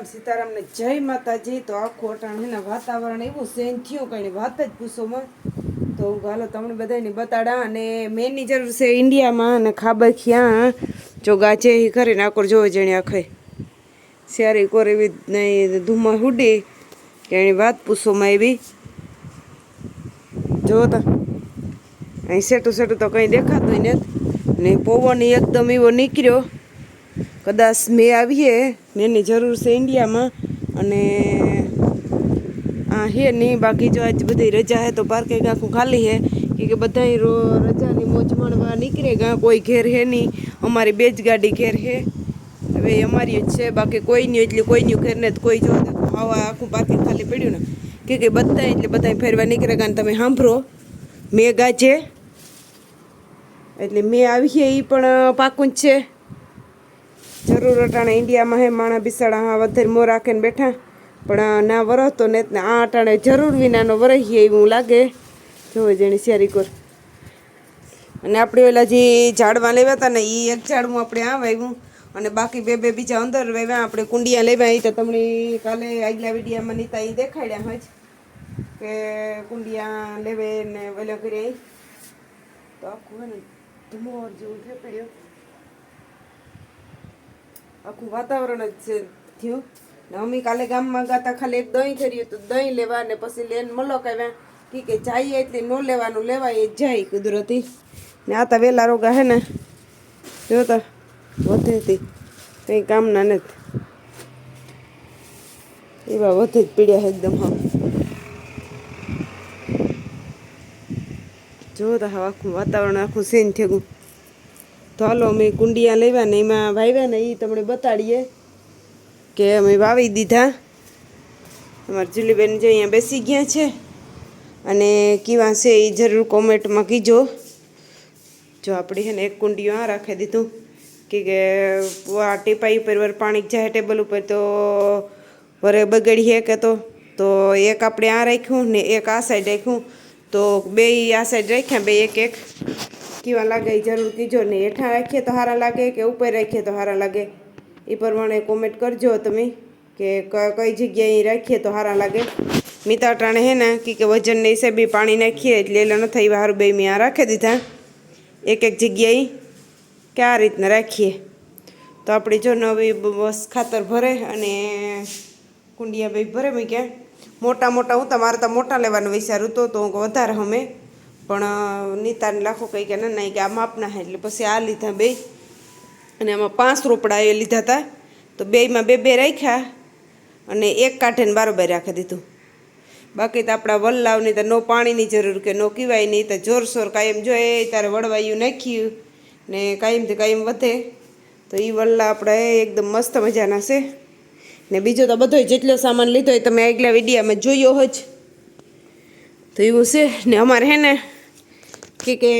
सीताराम ने जय माताजी। तो आखो अटाणे वातावरण एवं चेन्ज थयुं कई वात ज पूछो में। तो हालो तमने बधाने बताड़ा अने मेननी जरूर से इंडिया में खाबखिया जो गाचे ही खरी नाकोर जो जणे आखे स्यारी कोरे भी नहीं धूमा हुडी के बात पूछो में एवी जो अँ सेटू सेटू तो कहीं देखातुं नहीं पवन एकदम एवो निकळ्यो कदाच मैं आवीए मेनी जरूर से इंडिया में अने है नहीं बाकी जो आज बधी रजा है तो पार्क एक आखू खाली है क्योंकि बधा रजा मौज माणवा निकळेगा कोई घेर है नहीं अमारी बेज गाड़ी घेर है हवे अमारी ज छे बाकी कोई नहीं एटली कोई नहीं घेर ने कोई जो देखो हवा आखू पार्किंग खाली पड्યું ने क्योंकि बधा एटले बधा फेरवा निकळेगा ने तमे सांभळो मैं गाजे एटले मैं आवीए ई पण पाकुं ज छे जरूर अटाणे इंडिया में है माणा बिसाड़ा हाँ वधर मोह राखे बैठा पण ना वरह तो ने आ अटाणे जरूर विनानो वरहीए एवं लागे जो जेनी स्यारी कोर अने आपणे ओला जे झाड़वा लेवा था ने ई एक झाड़वुं आपणे आ वाव्युं अने बाकी बे बे बीजा अंदर वाव्या आपणे कुंडिया लेवा ई तो तमने काले आगला विडियामां नीता ई देखाड्या हज के कुंडिया लेवे ने वेला करे तो आखुं है ने धुमोर जेवुं थई पड्यो आखू वातावरण ज थयुं ने अमी काले गाम में गाता खाली एक दही खरीद्યું तो दही लेवा ने पछी लेन मलोक आव्या के जाइए एटले नो लेवानुं लेवाय जाय कुदरती ने आता वेला रोगा है ने जो तो वधेती कई कामना नथी एवा वधे ज पीड्या एकदम हाँ जो तो आखू वातावरण आखू चेन्ज थयुं तो हालो अमे कुंडिया लेवा ने एमां वाव्या ने ई तमने बताड़ीए के अमे वावी दीधा अमार जुलीबेन जो अहींया बेसी गया छे अने केवा छे ई जरूर कॉमेंट में कीजो जो आपणे है ने एक कुंडियो आ राखी दीधुं के आ टेपाई पर वर पाणी जाए टेबल पर तो वरे बगड़ी है के तो एक आपणे आ राख्युं ने एक आ साइड राख्युं तो बे आ साइड राख्या बे एक एक केवा लागे जरूर कीजो ने हेठा राखीए तो हारा लागे के ऊपर राखीए तो हारा लागे ए प्रमाणे कॉमेंट करजो तमे के कई जग्याए राखीए तो हारा लागे मीता टाणे है ने कि वजन ने हिसाबे पाणी नाखीए एटले एला न थई हारू बे मैं आ राखी दीधा एक एक जग्याए के आ रीतना राखीए तो आपणे जो नवी बस खातर भरे अने कुंडिया बे भरे मूक्या मोटा मोटा हूँ तमारे तो मोटा लेवानुं विचारूं तो वधारे हमें पण नीताने लाखो कही के ना कि आ मापना है एटले पछी आ लीधा बे अने आमां 5 रोपड़ा ए लीधा था तो बेयमां बे बे राख्या अने एक काठे बारोबार राखी दीधुं बाकी तो आपणा वल्लावनी तो नो पाणीनी जरूर के नो कीवाय नहीं तो जोरशोर कायम जोए त्यारे वळवायुं नाख्युं ने कायम थी कायम वधे तो ई वल्ला आपणा एकदम मस्त मजाना छे ने बीजो तो बधोय जेटलो सामान लीधो ए तमे આગલા વિડિયામાં જોયો હજ तो एवुं छे ने अमारे है ने के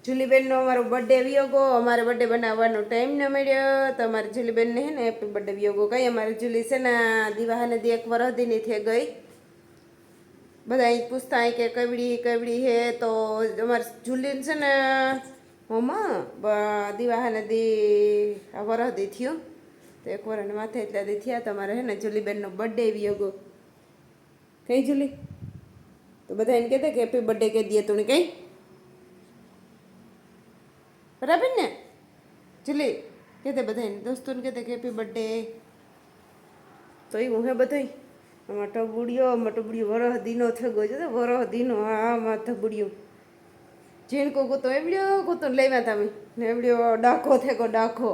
जुलीबेन अमारो बर्थडे वियोगो अमारे बर्थडे बनावવાનો टाइम न मळ्यो तो अमारी जुलीबेन ने है ने हैप्पी बर्थडे वियोगो कई अमारी जुली से ना दीवाने दी एक वरह दी थी गई बधा पूछता है कि कवड़ी है तो अमारी जुली से ना मम्मा दीवाने दी वरह दी थी तो एक वरह ने माथे एटला दी थया तो अमारे है ने जुलीबेन नो बर्थडे वियोगो कई जुली तो बधा एम कहते कि हैप्पी बर्थडे कह दिए तूने कहीं बराबर ने जुली कहते बधाई दोस्तों ने कहते हैप्पी बर्थडे तो ये है बधाई टबुड़ियो वरह दीनो थे गो जो वरह दीनो हाँ टबुड़ियो जेन को तो एवड़ियो को तो लेवा था मैं एवड़ियो डाको थे गो डाको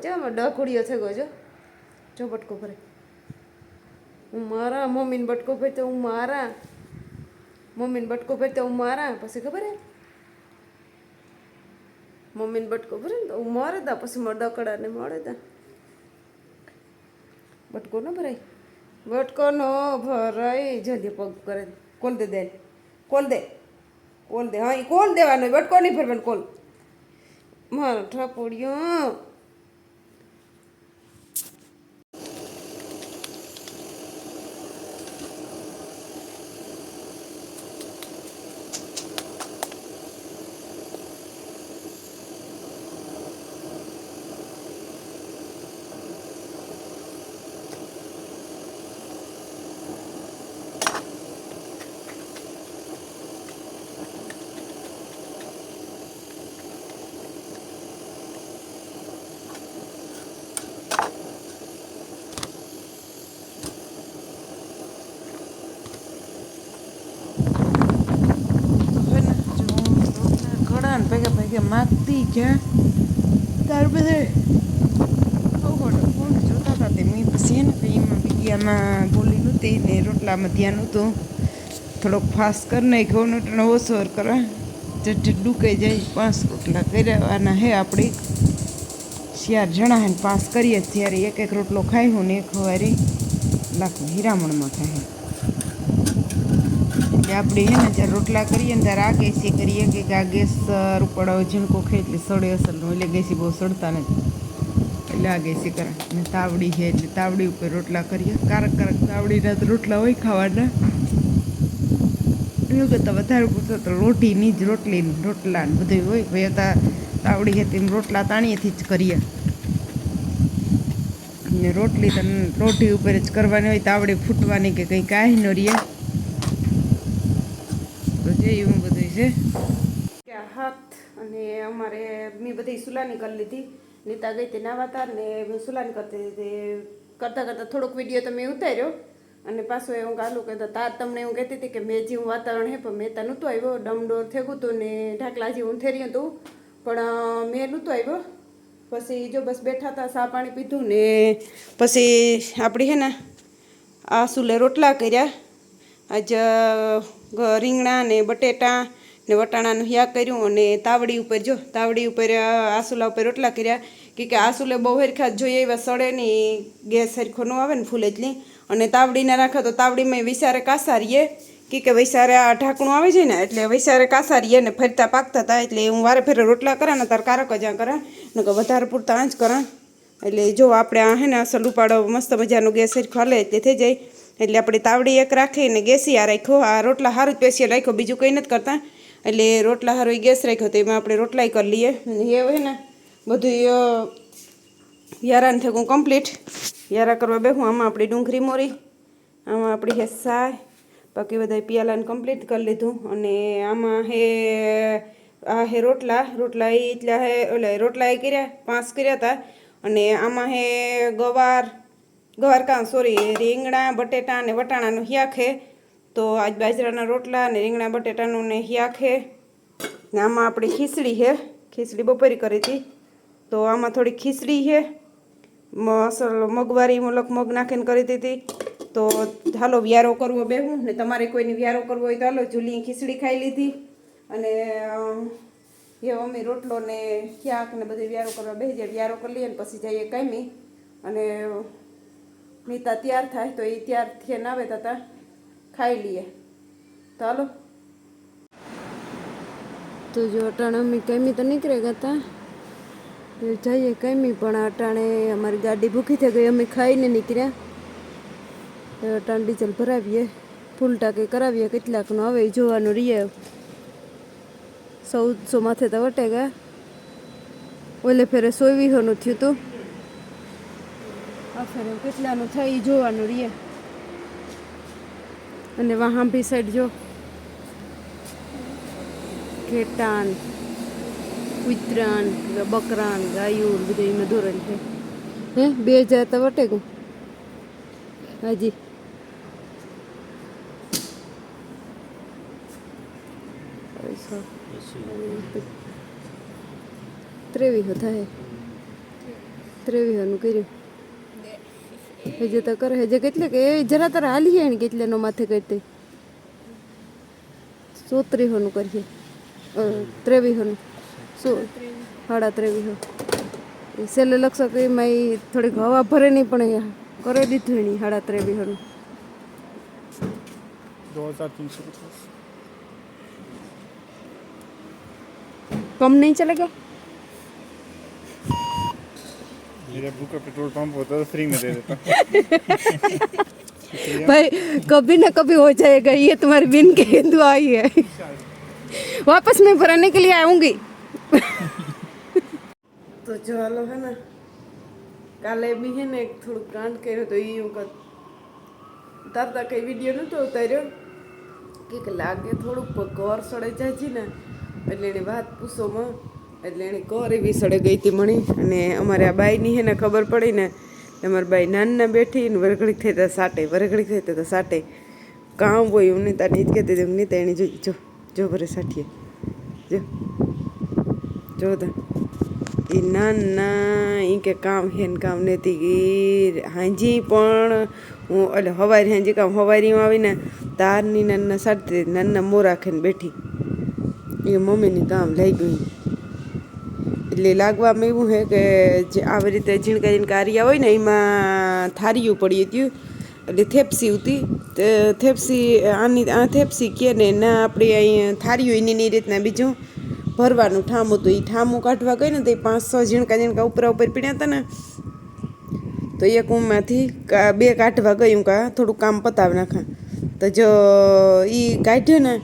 जो डाकुड़ियो थे गो जो बटको भरे हूँ मारा मम्मी ने बटको भरते हूँ मारा मम्मी ने बटको भरते हूँ मारा पछी खबर है मम्मी ने बटको भरे तो हूँ मारे था पछी मारा दकड़ा ने मारे था बटको न भराई बटको न भराई जल्दी पग करे खोल दे खोल दे हाँ खोल देवानो बटको नहीं भरवानो खोल मारो ठपोड़ियो માગતી ક્યાં તાર બધે ફોન જોતા હતા તે મેં પછી ને કંઈ એમાં વિડીયામાં બોલી નહોતી ને રોટલામાં ધ્યાન નહોતું થોડોક ફાસ્ટ કરી નાખ્યો ને ઓછો કરવા જટ ડૂકાઈ જાય 5 રોટલા કરવાના હે આપણે 4 જણા હે 5 કરીએ ત્યારે એક રોટલો ખાઈ હું ને એક વારી લાખ હીરામણમાં ખાય એટલે આપણે હે ને જ્યારે રોટલા કરીએ ને ત્યારે આ ગેસી કરીએ કે આ ગેસ રૂપડાઓ ઝીણકો ખાઈ એટલે સડે અસરનો એટલે ગેસી બહુ સડતા નથી એટલે આ ગેસી કરે અને તાવડી છે એટલે તાવડી ઉપર રોટલા કરીએ કારક તાવડીના તો રોટલા હોય ખાવાના એવું કરતાં વધારે પૂછો તો રોટીની જ રોટલા ને બધું હોય ભાઈ તાવડી છે તેમ રોટલા તાણીએથી જ કરીએ ને રોટલી તો રોટી ઉપર જ કરવાની હોય તાવડી ફૂટવાની કે કંઈ કાંઈ ન રહીએ તો જે એવું બધું છે કે હાથ અને અમારે મેં બધી સુલાની કરી લીધી નીતા ગઈ તે નાવાતા ને મેં સુલાની કરતી હતી કરતાં થોડોક વિડીયો તો મેં ઉતાર્યો અને પાછું એવું ગાલું કહેતા તાર તમને એવું કહેતી હતી કે મેં જેવું વાતાવરણ હે પણ મેં ત્યાં નહોતું આવ્યો ડમડોર થેગું હતું ને ઢાકલા જેવું થેર્યું હતું પણ મેં નહોતું આવ્યો પછી જો બસ બેઠા હતા ચા પાણી પીધું ને પછી આપણી હે ને આ સુલે રોટલા કર્યા આજ રીંગણા ને બટેટા ને વટાણાનું શાક કર્યું અને તાવડી ઉપર આસુલા ઉપર રોટલા કર્યા કે આસુલે બહુ હરખા જોઈએ એવા સડે નહીં ગેસ હરખો ન આવે ને ફૂલ એટલી અને તાવડીના રાખે તો તાવડીમાં વિચારે કાસા રહીએ કે વિચારે આ ઢાંકણું આવે છે ને એટલે વિચારે કાસા રહીએ ને ફરતા પાકતા હતા એટલે હું વારે ફેરે રોટલા કરા ને તાર કારક જ્યાં કરા ને વધારે પૂરતા આંચ કરા એટલે જો આપણે આ હે ને અસલ ઉપાડો મસ્ત મજાનો ગેસ હરખો હાલે એટલે થઈ જાય એટલે આપણે તાવડી એક રાખીને ગેસી આ રાખ્યો આ રોટલા સારું જ સ્પેશિયલ રાખ્યો બીજું કંઈ નથી કરતા એટલે રોટલા સારો ગેસ રાખ્યો તો એમાં આપણે રોટલાય કરી લઈએ અને એ હોય ને બધું યારાને થયું કમ્પ્લીટ યારા કરવા બેહું આમાં આપણી ડુંગળી મોરી આમાં આપણી હે સાય બાકી બધા પિયાલાને કમ્પ્લીટ કરી લીધું અને આમાં હે રોટલા એ એટલા હે એટલે રોટલા એ કર્યા 5 કર્યા હતા અને આમાં હે ગવાર રીંગણા બટેટા અને વટાણાનું શાક હે તો આજ બાજરાના રોટલા અને રીંગણા બટેટાનું ને શાક હે ને આમાં આપણી ખીચડી બપોરી કરી હતી તો આમાં થોડી ખીચડી છે મગવારી મગ નાખીને કરી દીધી તો હાલો વ્યારો કરવો બેહું ને તમારે કોઈને વ્યારો કરવો હોય તો હાલો જુલી ખીચડી ખાઈ લીધી અને એ અમે રોટલો ને શાક ને બધું વ્યારો કરવા બેસી જાય વ્યારો કરી લઈએ ને પછી જઈએ કાંઈ અને નીતા તૈયાર થાય તો એ તૈયાર થઈને આવે તો ખાઈ લઈએ તો હાલો તો જો અટાણે અમે કાંઈ તો નીકળે ગયા જઈએ કાંઈ પણ અટાણે અમારી ગાડી ભૂખી થઈ ગઈ અમે ખાઈને નીકળ્યા અટાણે ડીઝલ ભરાવીએ ફૂલ ટાંકી કરાવીએ કેટલાકનું આવે જોવાનું રહીએ 1400 માથે તો વટે ગયા ઓલે ફેરે 100-200 થયું હતું આ ફેરે કેટલાનું થાય એ જોવાનું રહીએ અને વાહાંભી સાઈડ જો ઘેટાન કૂતરાન બકરાન ગાયું બધું એમાં ધોરણ છે હે 2000 તો વટે ગયું હાજી ત્રેવીસો થાય 2300 કર્યું હજે તો કરે હજે કેટલે કે જરા તારા હાલી છે ને કેટલાનો માથે કરતી 3700 કરીએ 2300 2350 એ છેલ્લે લક્ષો કે એમાં થોડીક હવા ભરે નહીં પણ કરી દીધું એની 2350 2350 कम नहीं चलेगा मेरा बुक का पेट्रोल पंप होता तो फ्री में दे देता भाई कभी ना कभी हो जाएगा ये तुम्हारी बिन की दुआ ही है वापस मैं भराने के लिए आऊंगी तो चलो है ना काले भी है ने થોડું કાંડ કર્યો તો એ હું તારતા કઈ વિડીયો નહોતો ઉતાર્યો કે લાગે થોડુંક ઘર સડે જાય છે ને એટલે એની વાત પૂછોમાં એટલે એની ઘર એવી સડે ગઈ હતી મણી અને અમારે આ બાઈની હે ને ખબર પડી ને અમારી બાઈ નાનના બેઠી ને વરઘડીક થઈ તો સાટે વરઘડીક થઈ તો સાટે કામ હોય હું નહીં તાને જ કહેતી હતી નહીં એની જો ભરે સાઠીએ જો જોતા એ ના એ કે કામ હે ને કામ નથી એ હાંજી પણ હું એટલે હવારી હાંજી કામ હવારીમાં આવીને તારની નાના સાડતી નાના મોરા ખાઈને બેઠી એ મમ્મીની કામ લઈ ગયું એટલે લાગવામાં એવું છે કે જે આવી રીતે ઝીણકા ઝીણકા આરિયા હોય ને એમાં થારીયું પડી હતું એટલે થેપસી હતી તે થેપસી આ થેપસી કહે ને ના આપણે અહીં થારીયું એની રીતના બીજું ભરવાનું ઠામું હતું એ ઠામું કાઢવા ગઈ ને તો એ 5-6 ઝીણકા ઝીણકા ઉપર પીડ્યા હતા ને તો એક ઊંમાંથી 2 કાઢવા ગયું કા થોડું કામ પતાવી નાખા તો જો એ કાઢ્યો ને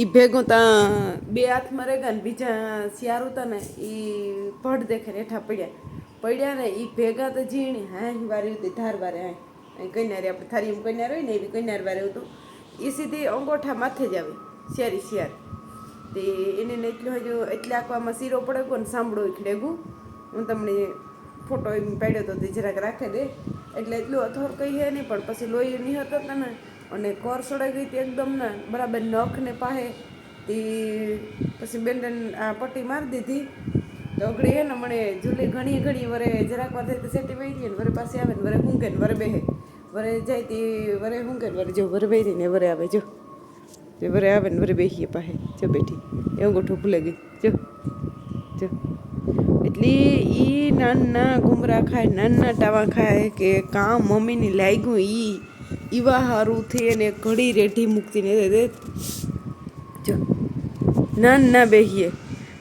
એ ભેગું ત્યાં 2 હાથમાં રેગા ને બીજા શિયારું હતા ને એ ભડ દેખે રેઠા પડ્યા ને એ ભેગા તો ઝીણી હા વારી હતી ધાર વારે હા અહીં કન્યારી આપણે થારી એમ કન્યાર હોય ને એવી કન્યાર વારે હતું એ સીધી અંગોઠા માથે જ આવે શિયાર તે એને એટલું હજુ એટલે આખવામાં શીરો પડે ગયો ને સાંભળો ખેડેગું હું તમને ફોટો એમ પાડ્યો હતો તે જરાક રાખે દે એટલે એટલું અથોર કહી હે નહીં પણ પછી લોહી નિહત હતા ને અને કોર સડાઈ ગઈ હતી એકદમ ને બરાબર નખને પાહે તે પછી બેન આ પટ્ટી મારી દીધી તો અગડી હે ને મને જુલી ઘણી વરે જરાક વાર થાય તો સેટી વહી ગઈ ને વરે પાસે આવે ને વરે ઊંઘે ને વરે બેહે વરે જાય તે વરે ઊંઘે ને વરે જો વરે બેહી ને વરે આવે જો જે વરે આવે ને વરે બેહીએ પાસે જો બેઠી એ અંગૂઠો ભૂલે ગઈ જો એટલે એ નાના ઘુમરા ખાય નાના ટાવા ખાય કે કામ મમ્મીની લાગ્યું ઈવા હારું થઈ અને ઘડી રેઢી મૂકતી ને જો નાના બેહીએ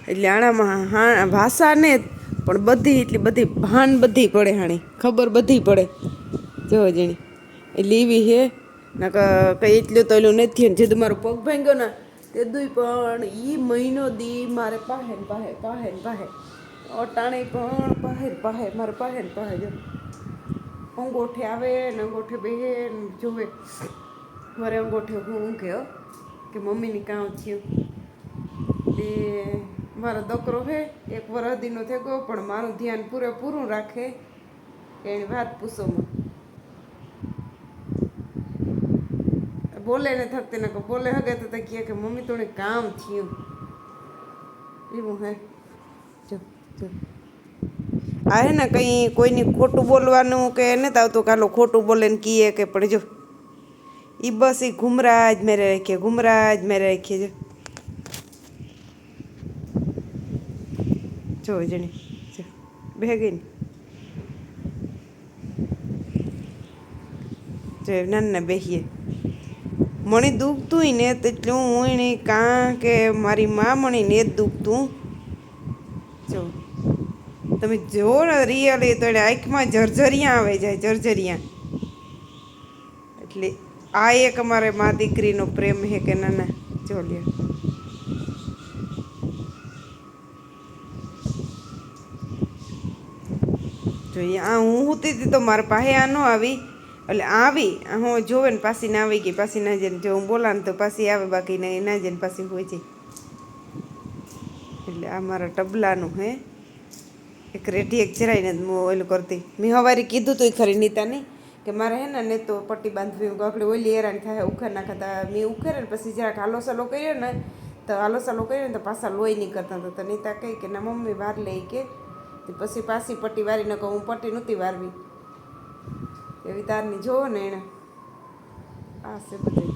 એટલે આણામાં હા ભાષા ને પણ બધી એટલી બધી ભાન બધી પડે હાણી ખબર બધી પડે જો જણી એટલે એવી હે ના કંઈ એટલું તો એલું નથી ને જે મારો પગ ભાંગ્યો ને તે દુઈ પણ એ મહિનો દી મારે પાહે અટાણે પણ પાહે મારે પાહે જો અંગોઠે આવે ને અંગોઠે બેહે ને જોવે મારે અંગોઠે હું ઊંઘે કે મમ્મીની કામ થયું તે મારો દોકરો હે 1 વરસદીનો થઈ ગયો પણ મારું ધ્યાન પૂરેપૂરું રાખે કે એની વાત પૂછોમાં બોલે ને થકતી ને બોલે હગે તો કહે કે મમ્મી થોડી કામ થયું એવું હે જો આ હે ને કંઈ કોઈની ખોટું બોલવાનું કે નથી આવતું કાલો ખોટું બોલે ને કીએ કે પણ જો એ બસ એ ઘુમરા જ મેરે રાખીએ જો જણી જો બે ગઈ ને જો નાના બેહીએ મને દુખતું ને તેટલું હું એને કાં કે મારી મા મને ને જ દુખતું જો તમે જો ને રિયલી તો એને આંખમાં જર્જરિયા આવે જાય જર્જરિયા એટલે આ એક અમારે મા દીકરીનો પ્રેમ હે કે નાના જો લ્યો જોઈએ આ હું હોતી હતી તો મારા પાસે આ ન આવી એટલે આવી હું જોવે ને પાછી ના આવી ગઈ પાછી ના જઈને જો હું બોલા ને તો પાછી આવે બાકી ને ના જઈને પાછી હોય છે એટલે આ મારા ટબલાનું હે એક રેઢી એક જરાઈને ઓલું કરતી મેં સવારે કીધું તું ખરી નીતાને કે મારે હે ને તો પટ્ટી બાંધવી ગગડી ઓલી હેરાન થાય ઉખેર નાખતા મેં ઉખેરે ને પછી જરાક હાલો સાલો કર્યો ને તો પાછા લોહી નહીં કરતા તો નીતા કહી કે ના મમ્મી વાર લઈ કે પછી પાછી પટ્ટી વારીને કહું હું પટ્ટી નહોતી વારવી એવી તારની જોવો ને એણે આ છે બધું